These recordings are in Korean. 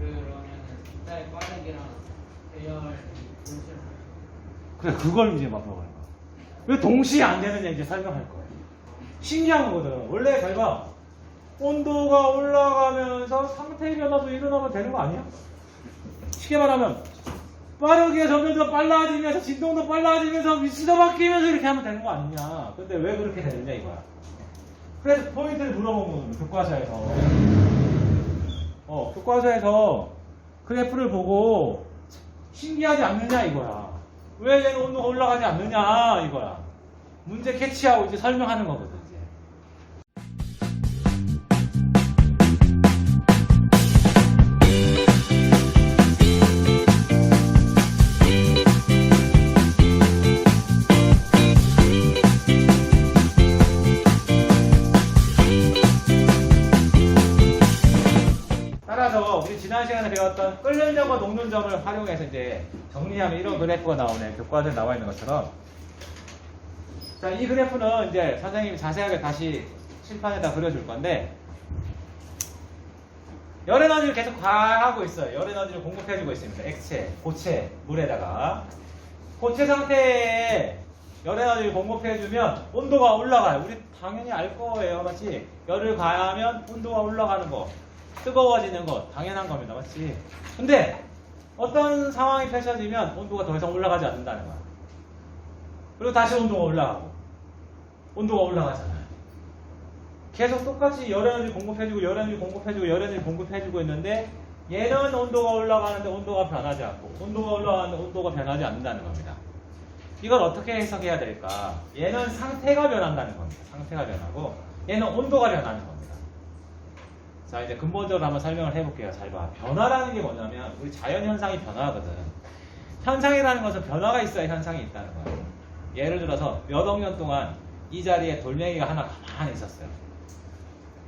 그러면은 입자의 빠르기랑 배열 그래, 그걸 이제 막어갈 거야. 왜 동시에 안 되느냐 이제 설명할 거야. 신기한 거거든. 원래 잘 봐. 온도가 올라가면서 상태 변화도 일어나면 되는 거 아니야? 쉽게 말하면 빠르게 점점 더 빨라지면서 진동도 빨라지면서 위치도 바뀌면서 이렇게 하면 되는 거 아니냐. 근데 왜 그렇게 되느냐 이거야. 그래서 포인트를 물어본 거거든. 교과서에서 그래프를 보고 신기하지 않느냐 이거야. 왜 얘는 온도가 올라가지 않느냐 이거야. 문제 캐치하고 이제 설명하는 거거든. 이제. 따라서 우리 지난 시간에 배웠던 끓는 점과 녹는 점을 활용해서 이제 정리하면 이런 그래프가 나오네. 교과서에 나와 있는 것처럼. 자, 이 그래프는 이제 선생님이 자세하게 다시 칠판에다 그려줄 건데, 열 에너지를 계속 과하고 있어요. 열 에너지를 공급해주고 있습니다. 액체, 고체, 물에다가. 고체 상태에 열 에너지를 공급해주면 온도가 올라가요. 우리 당연히 알 거예요. 맞지? 열을 가하면 온도가 올라가는 거. 뜨거워지는 거 당연한 겁니다. 맞지? 근데 어떤 상황이 펼쳐지면 온도가 더 이상 올라가지 않는다는 거야. 그리고 다시 온도가 올라가고 온도가 올라가잖아요. 계속 똑같이 열에너지 공급해주고 열에너지 공급해주고 열에너지 공급해주고 있는데 얘는 온도가 올라가는데 온도가 변하지 않고 온도가 올라가는데 온도가 변하지 않는다는 겁니다. 이걸 어떻게 해석해야 될까? 얘는 상태가 변한다는 겁니다. 상태가 변하고 얘는 온도가 변하는 겁니다. 자, 이제 근본적으로 한번 설명을 해볼게요. 잘 봐. 변화라는 게 뭐냐면 우리 자연현상이 변화하거든. 현상이라는 것은 변화가 있어야 현상이 있다는 거야. 예를 들어서 몇 억 년 동안 이 자리에 돌멩이가 하나 가만히 있었어요.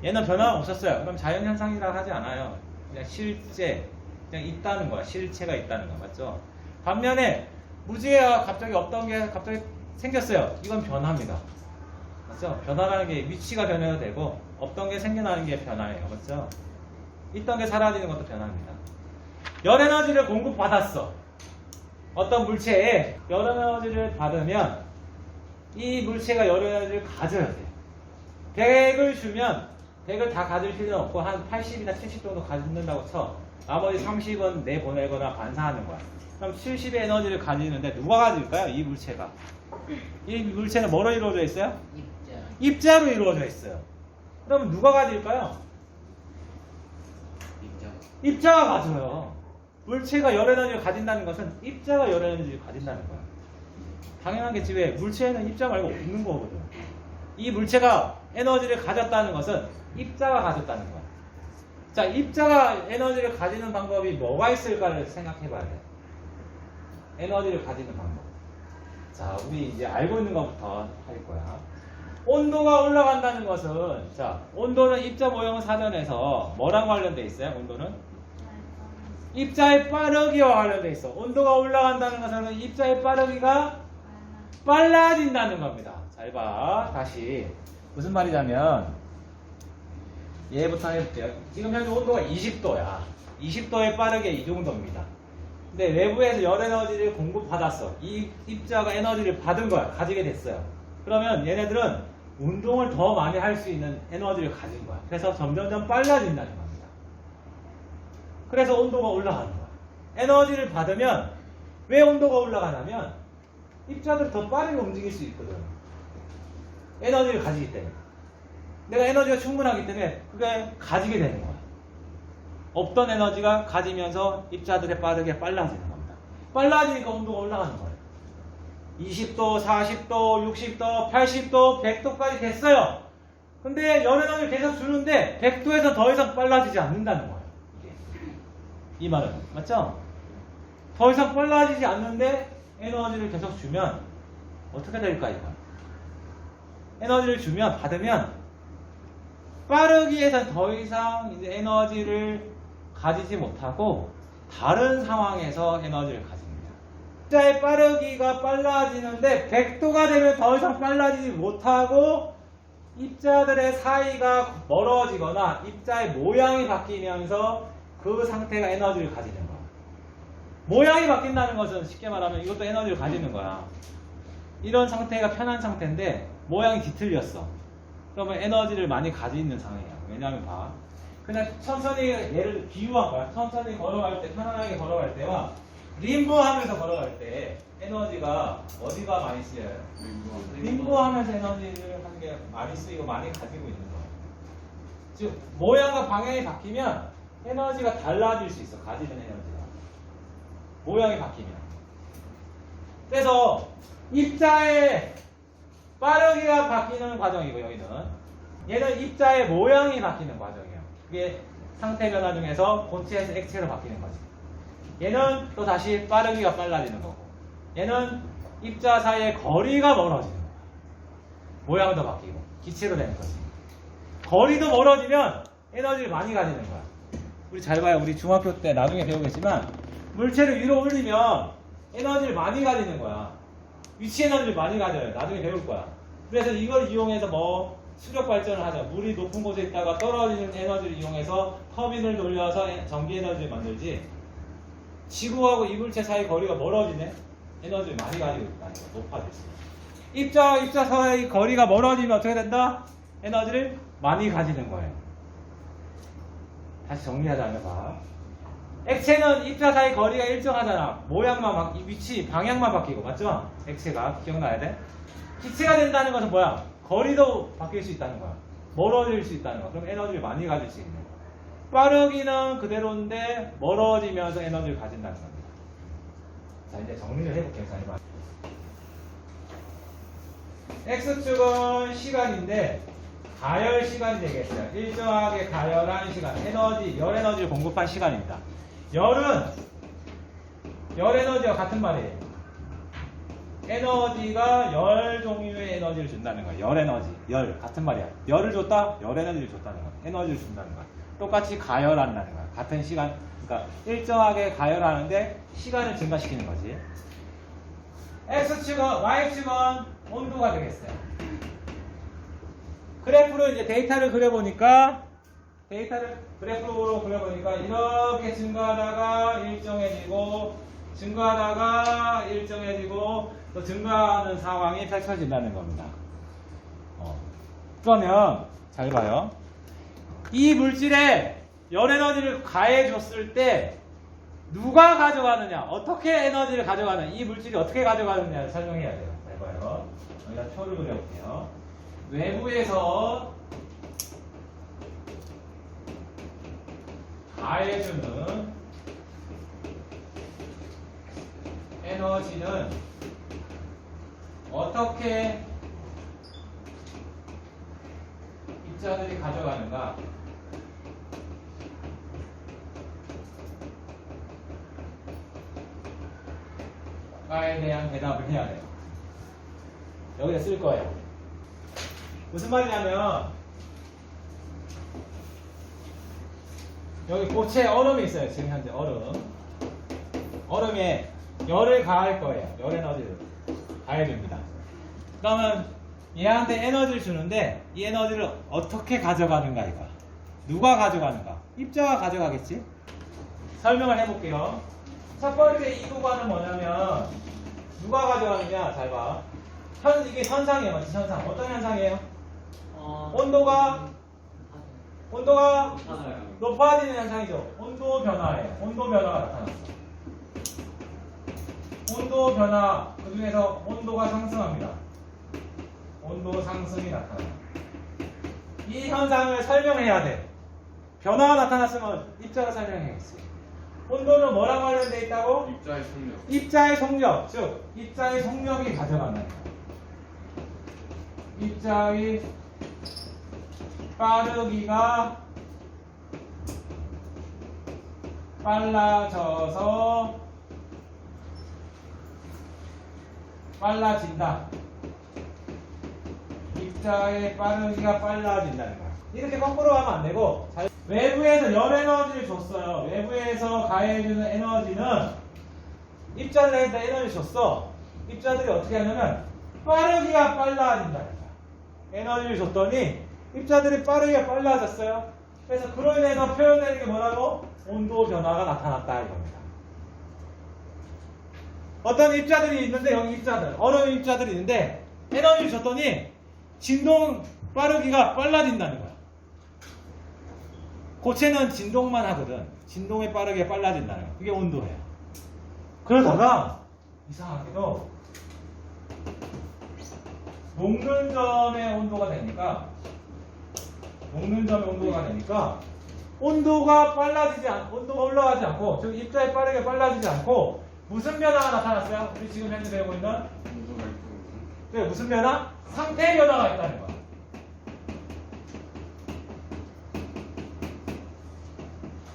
얘는 변화가 없었어요. 그럼 자연현상이라고 하지 않아요. 그냥 실제, 그냥 있다는 거야. 실체가 있다는 거 맞죠? 반면에 무지개가 갑자기 없던 게 갑자기 생겼어요. 이건 변화입니다. 맞죠? 변화라는 게 위치가 변해도 되고 없던 게 생겨나는 게 변화예요. 맞죠? 있던 게 사라지는 것도 변화입니다. 열 에너지를 공급받았어. 어떤 물체에 열 에너지를 받으면 이 물체가 열 에너지를 가져야 돼. 100을 주면 100을 다 가질 필요는 없고 한 80이나 70 정도 가진다고 쳐. 나머지 30은 내보내거나 반사하는 거야. 그럼 70의 에너지를 가지는데 누가 가질까요? 이 물체가. 이 물체는 뭐로 이루어져 있어요? 입자로 이루어져 있어요. 그러면 누가 가질까요? 입자가 가져요. 물체가 열 에너지를 가진다는 것은 입자가 열 에너지를 가진다는 거야. 당연하겠지. 왜? 물체에는 입자 말고 없는 거거든. 이 물체가 에너지를 가졌다는 것은 입자가 가졌다는 거야. 자, 입자가 에너지를 가지는 방법이 뭐가 있을까를 생각해 봐야 돼. 에너지를 가지는 방법. 자, 우리 이제 알고 있는 것부터 할 거야. 온도가 올라간다는 것은, 자, 온도는 입자 모형 사전에서 뭐랑 관련돼 있어요? 온도는? 입자의 빠르기와 관련돼 있어. 온도가 올라간다는 것은 입자의 빠르기가 빨라진다는 겁니다. 잘 봐. 다시. 무슨 말이냐면, 얘부터 해볼게요. 지금 현재 온도가 20도야. 20도에 빠르게 이 정도입니다. 근데 외부에서 열 에너지를 공급받았어. 이 입자가 에너지를 받은 거야. 가지게 됐어요. 그러면 얘네들은 운동을 더 많이 할 수 있는 에너지를 가진 거야. 그래서 점점점 빨라진다는 겁니다. 그래서 온도가 올라가는 거야. 에너지를 받으면 왜 온도가 올라가냐면 입자들이 더 빠르게 움직일 수 있거든. 에너지를 가지기 때문에. 내가 에너지가 충분하기 때문에 그게 가지게 되는 거야. 없던 에너지가 가지면서 입자들의 빠르게 빨라지는 겁니다. 빨라지니까 온도가 올라가는 거예요. 20도, 40도, 60도, 80도, 100도까지 됐어요. 근데 열 에너지를 계속 주는데 100도에서 더 이상 빨라지지 않는다는 거예요. 이 말은 맞죠? 더 이상 빨라지지 않는데 에너지를 계속 주면 어떻게 될까 이거? 에너지를 주면 받으면 빠르기에서 더 이상 이제 에너지를 가지지 못하고 다른 상황에서 에너지를 가집니다. 입자의 빠르기가 빨라지는데 100도가 되면 더 이상 빨라지지 못하고 입자들의 사이가 멀어지거나 입자의 모양이 바뀌면서 그 상태가 에너지를 가지는 거야. 모양이 바뀐다는 것은 쉽게 말하면 이것도 에너지를 가지는 거야. 이런 상태가 편한 상태인데 모양이 뒤틀렸어. 그러면 에너지를 많이 가지는 상황이야. 왜냐하면 봐. 그냥 천천히 얘를 비유한 거야. 천천히 걸어갈 때, 편안하게 걸어갈 때와 림보 하면서 걸어갈 때 에너지가 어디가 많이 쓰여요? 림보 하면서 에너지를 하는 게 많이 쓰이고 많이 가지고 있는 거야. 즉 모양과 방향이 바뀌면 에너지가 달라질 수 있어. 가지는 에너지가. 모양이 바뀌면. 그래서 입자의 빠르기가 바뀌는 과정이고 여기는 얘는 입자의 모양이 바뀌는 과정이에요. 그게 상태 변화 중에서 고체에서 액체로 바뀌는 거지. 얘는 또 다시 빠르기가 빨라지는 거고 얘는 입자 사이의 거리가 멀어지는 거야. 모양도 바뀌고 기체로 되는 거지. 거리도 멀어지면 에너지를 많이 가지는 거야. 우리 잘 봐요. 우리 중학교 때 나중에 배우겠지만 물체를 위로 올리면 에너지를 많이 가지는 거야. 위치 에너지를 많이 가져요. 나중에 배울 거야. 그래서 이걸 이용해서 뭐 수력 발전을 하자. 물이 높은 곳에 있다가 떨어지는 에너지를 이용해서 터빈을 돌려서 전기 에너지를 만들지. 지구하고 이물체 사이 거리가 멀어지네. 에너지를 많이 가지고 있다는 거야. 높아질 수 있어. 입자 사이 거리가 멀어지면 어떻게 된다? 에너지를 많이 가지는 거예요. 다시 정리하자면 봐. 액체는 입자 사이 거리가 일정하잖아. 모양만 위치, 방향만 바뀌고 맞죠? 액체가 기억나야 돼. 기체가 된다는 것은 뭐야? 거리도 바뀔 수 있다는 거야. 멀어질 수 있다는 거야. 그럼 에너지를 많이 가질 수 있는 거야. 빠르기는 그대로인데 멀어지면서 에너지를 가진다는 겁니다. 자, 이제 정리를 해볼게요. 잘 봐. X축은 시간인데 가열 시간이 되겠어요. 일정하게 가열한 시간, 에너지, 열 에너지를 공급한 시간입니다. 열은 열 에너지와 같은 말이에요. 에너지가 열 종류의 에너지를 준다는 거야. 열 에너지, 열 같은 말이야. 열을 줬다, 열 에너지를 줬다는 거야. 에너지를 준다는 거야. 똑같이 가열한다는 거야. 같은 시간, 그러니까 일정하게 가열하는데 시간을 증가시키는 거지. X축은 Y축은 온도가 되겠어요. 그래프로 이제 데이터를 그려보니까 그래프로 그려보니까 이렇게 증가하다가 일정해지고 증가하다가 일정해지고 또 증가하는 상황이 펼쳐진다는 겁니다. 그러면 잘 봐요. 이 물질에 열 에너지를 가해줬을 때 누가 가져가느냐, 어떻게 에너지를 가져가느냐, 이 물질이 어떻게 가져가느냐를 설명해야 돼요. 잘 봐요. 여기다 표를 그려볼게요. 외부에서 가해주는 에너지는 어떻게 입자들이 가져가는가? 에 대한 대답을 해야 돼요. 여기다 쓸 거예요. 무슨 말이냐면 여기 고체 얼음이 있어요. 지금 현재 얼음에 열을 가할 거예요. 열 에너지를 가해줍니다. 그러면 얘한테 에너지를 주는데 이 에너지를 어떻게 가져가는가 이거. 누가 가져가는가? 입자가 가져가겠지? 설명을 해볼게요. 첫 번째 이 구간은 뭐냐면 누가 가져가느냐? 잘 봐. 이게 현상이에요. 맞지? 현상. 어떤 현상이에요? 온도가 높아지는 현상이죠. 온도 변화예요. 온도 변화가 나타났어. 온도 변화, 그 중에서 온도가 상승합니다. 온도 상승이 나타나요. 이 현상을 설명해야 돼. 변화가 나타났으면 입자가 설명해야겠어요. 온도는 뭐랑 관련되어 있다고? 입자의 속력. 입자의 속력, 즉 입자의 속력이 가져간다는 거예요. 입자의 빠르기가 빨라져서 빨라진다. 입자의 빠르기가 빨라진다는 거야. 이렇게 거꾸로 하면 안 되고, 외부에서 열 에너지를 줬어요. 외부에서 가해주는 에너지는 입자들한테 에너지 줬어. 입자들이 어떻게 하냐면 빠르기가 빨라진다는 거야. 에너지를 줬더니 입자들이 빠르게 빨라졌어요. 그래서 그로 인해서 표현되는 게 뭐라고? 온도 변화가 나타났다 이겁니다. 어떤 입자들이 있는데 여기 입자들, 얼음 입자들이 있는데 에너지를 줬더니 진동 빠르기가 빨라진다는 거야. 고체는 진동만 하거든. 진동이 빠르게 빨라진다는 거야. 그게 온도예요. 그러다가 이상하게도 녹는 점의 온도가 되니까 온도가 온도가 올라가지 않고 즉 입자에 빠르게 빨라지지 않고 무슨 변화가 나타났어요? 우리 지금 현재 배우고 있는 네, 무슨 변화? 상태 변화가 있다는 거야.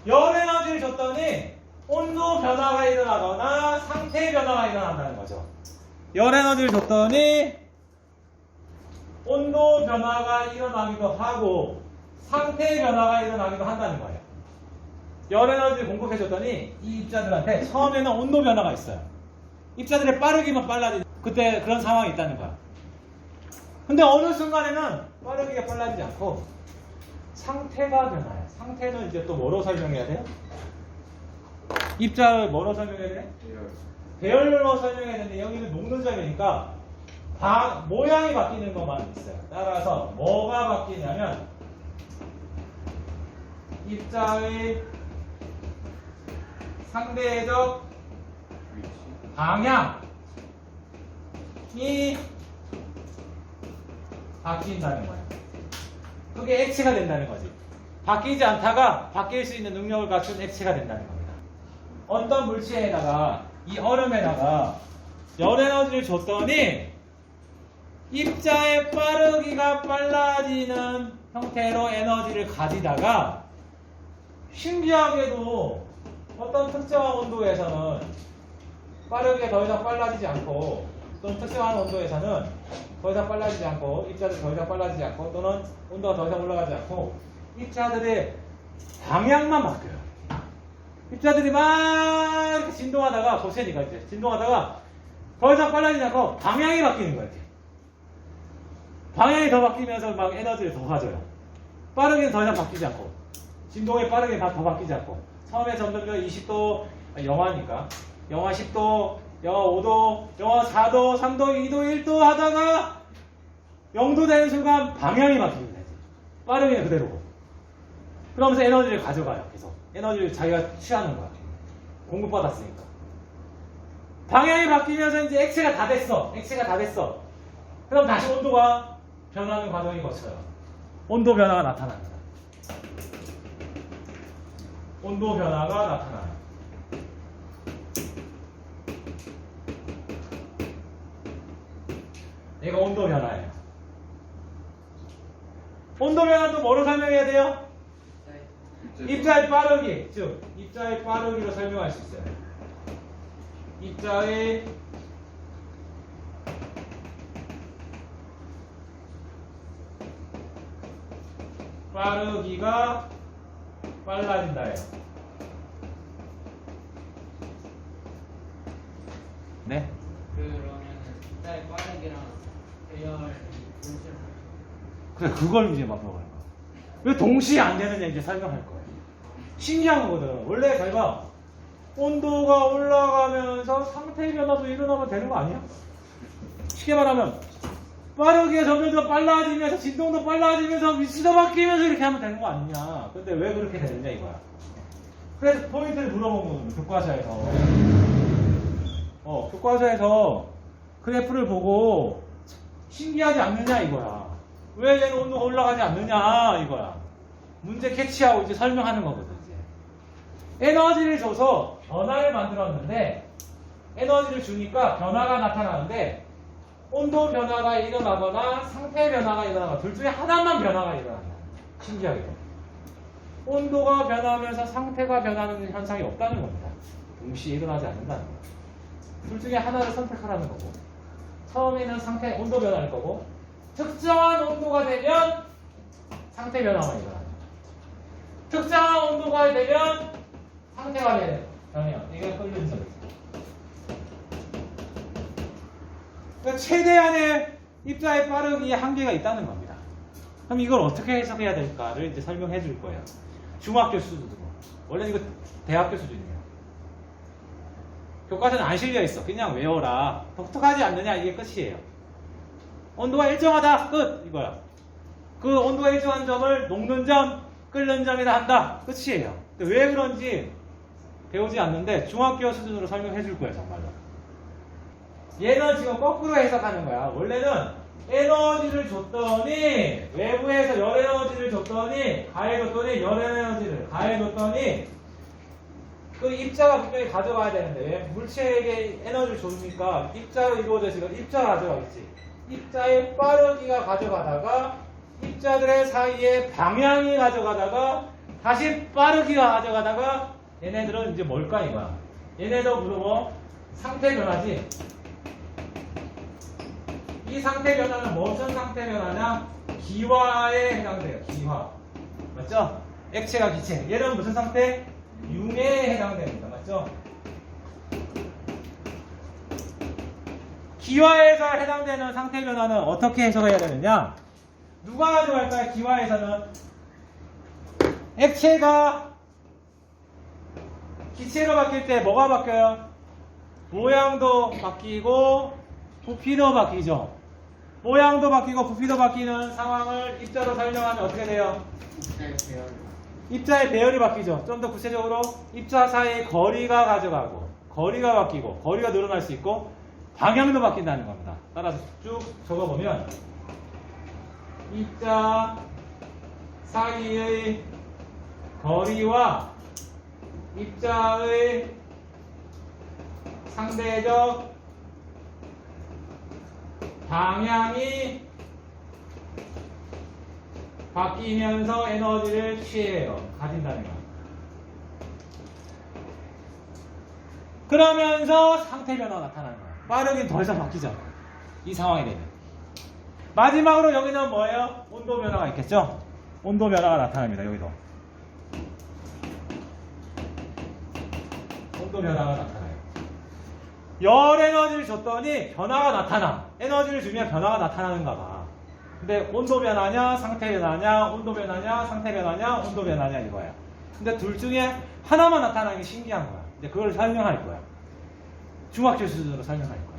열 에너지를 줬더니 온도 변화가 일어나거나 상태 변화가 일어난다는 거죠. 열 에너지를 줬더니 온도 변화가 일어나기도 하고 상태 변화가 일어나기도 한다는 거예요. 열 에너지를 공급해줬더니 이 입자들한테 처음에는 온도 변화가 있어요. 입자들의 빠르기만 빨라지는 그때 그런 상황이 있다는 거야. 근데 어느 순간에는 빠르기가 빨라지지 않고 상태가 변화해요. 상태는 이제 또 뭐로 설명해야 돼요? 입자를 뭐로 설명해야 돼? 배열로 설명해야 되는데 여기는 녹는 점이니까 모양이 바뀌는 것만 있어요. 따라서 뭐가 바뀌냐면 입자의 상대적 방향이 바뀐다는 거예요. 그게 액체가 된다는 거지. 바뀌지 않다가 바뀔 수 있는 능력을 갖춘 액체가 된다는 겁니다. 어떤 물체에다가 이 얼음에다가 열 에너지를 줬더니 입자의 빠르기가 빨라지는 형태로 에너지를 가지다가 신기하게도 어떤 특정한 온도에서는 빠르게 더 이상 빨라지지 않고 또는 특정한 온도에서는 더 이상 빨라지지 않고 입자들이 더 이상 빨라지지 않고 또는 온도가 더 이상 올라가지 않고 입자들의 방향만 바뀌어요. 입자들이 막 이렇게 진동하다가 고체니까 이제 진동하다가 더 이상 빨라지지 않고 방향이 바뀌는 거예요. 이렇게. 방향이 더 바뀌면서 막 에너지를 더 가져요. 빠르게 더 이상 바뀌지 않고 진동이 빠르게 더 바뀌지 않고 처음에 점점 20도 영하니까 영하 10도 영하 5도 영하 4도 3도 2도 1도 하다가 0도 되는 순간 방향이 바뀌는 거지. 빠르게 그대로고 그러면서 에너지를 가져가요. 계속 에너지를 자기가 취하는 거야. 공급받았으니까 방향이 바뀌면서 이제 액체가 다 됐어. 그럼 다시 온도가 변하는 과정이 거쳐요. 온도 변화가 나타납니다. 온도 변화가 나타나요. 이거 온도 변화예요. 온도 변화도 뭐로 설명해야 돼요? 입자의 빠르기, 즉 입자의 빠르기로 설명할 수 있어요. 입자의 빠르기가 빨라진다예요. 네? 그러면은 입자의 빠르기랑 배열 그래, 그걸 이제 맛보는 거야. 왜 동시에 안 되느냐 이제 설명할 거예요. 신기한 거거든. 원래 잘 봐. 온도가 올라가면서 상태 변화도 일어나면 되는 거 아니야? 쉽게 말하면 빠르게 점점 더 빨라지면서 진동도 빨라지면서 위치도 바뀌면서 이렇게 하면 되는 거 아니냐. 근데 왜 그렇게 되느냐 이거야. 그래서 포인트를 물어보면 교과서에서 교과서에서 그래프를 보고 신기하지 않느냐 이거야. 왜 얘는 온도가 올라가지 않느냐 이거야. 문제 캐치하고 이제 설명하는 거거든. 이제 에너지를 줘서 변화를 만들었는데 에너지를 주니까 변화가 나타나는데 온도 변화가 일어나거나 상태 변화가 일어나거나 둘 중에 하나만 변화가 일어난다. 신기하게도 온도가 변하면서 상태가 변하는 현상이 없다는 겁니다. 동시에 일어나지 않는다는 거예요. 둘 중에 하나를 선택하라는 거고 처음에는 상태 온도 변화일 거고 특정한 온도가 되면 상태 변화가 일어납니다. 특정한 온도가 되면 상태가 되면 이게 끌리는 소리죠. 그러니까 최대한의 입자의 빠르기에 한계가 있다는 겁니다. 그럼 이걸 어떻게 해석해야 될까를 이제 설명해 줄 거예요. 중학교 수준으로. 원래 이거 대학교 수준이에요. 교과서는 안 실려 있어. 그냥 외워라. 독특하지 않느냐 이게 끝이에요. 온도가 일정하다 끝 이거야. 그 온도가 일정한 점을 녹는 점, 끓는 점이다 한다 끝이에요. 근데 왜 그런지 배우지 않는데 중학교 수준으로 설명해 줄 거예요 정말로. 얘는 지금 거꾸로 해석하는 거야. 원래는 에너지를 줬더니 외부에서 열 에너지를 줬더니 가해줬더니 열 에너지를 가해줬더니 그 입자가 분명히 가져가야 되는데 왜? 물체에게 에너지를 줍니까? 입자로 이루어져 있으니까 입자가 가져가겠지. 입자의 빠르기가 가져가다가 입자들의 사이에 방향이 가져가다가 다시 빠르기가 가져가다가 얘네들은 이제 뭘까 이거야. 얘네도 물어보 상태 변화지. 이 상태 변화는 무슨 상태 변화냐? 기화에 해당돼요. 기화. 맞죠? 액체가 기체. 얘는 무슨 상태? 융에 해당됩니다. 맞죠? 기화에서 해당되는 상태 변화는 어떻게 해석해야 되느냐? 누가 가져갈까요? 기화에서는 액체가 기체로 바뀔 때 뭐가 바뀌어요? 모양도 바뀌고 부피도 바뀌죠. 모양도 바뀌고 부피도 바뀌는 상황을 입자로 설명하면 어떻게 돼요? 입자의 배열이 바뀌죠. 좀 더 구체적으로 입자 사이의 거리가 가져가고 거리가 바뀌고 거리가 늘어날 수 있고 방향도 바뀐다는 겁니다. 따라서 쭉 적어보면 입자 사이의 거리와 입자의 상대적 방향이 바뀌면서 에너지를 취해요. 가진다는 거. 그러면서 상태 변화가 나타나는 거예요. 빠르긴 더 이상 바뀌죠. 이 상황이 되면. 마지막으로 여기는 뭐예요? 온도 변화가 있겠죠? 온도 변화가 나타납니다. 여기도. 온도 변화가 나타나요. 열 에너지를 줬더니 변화가 나타나. 에너지를 주면 변화가 나타나는가 봐. 근데 온도 변화냐, 상태 변화냐, 온도 변화냐, 상태 변화냐, 온도 변화냐 이거야. 근데 둘 중에 하나만 나타나는 게 신기한 거야. 근데 그걸 설명할 거야. 중학교 수준으로 설명할 거야.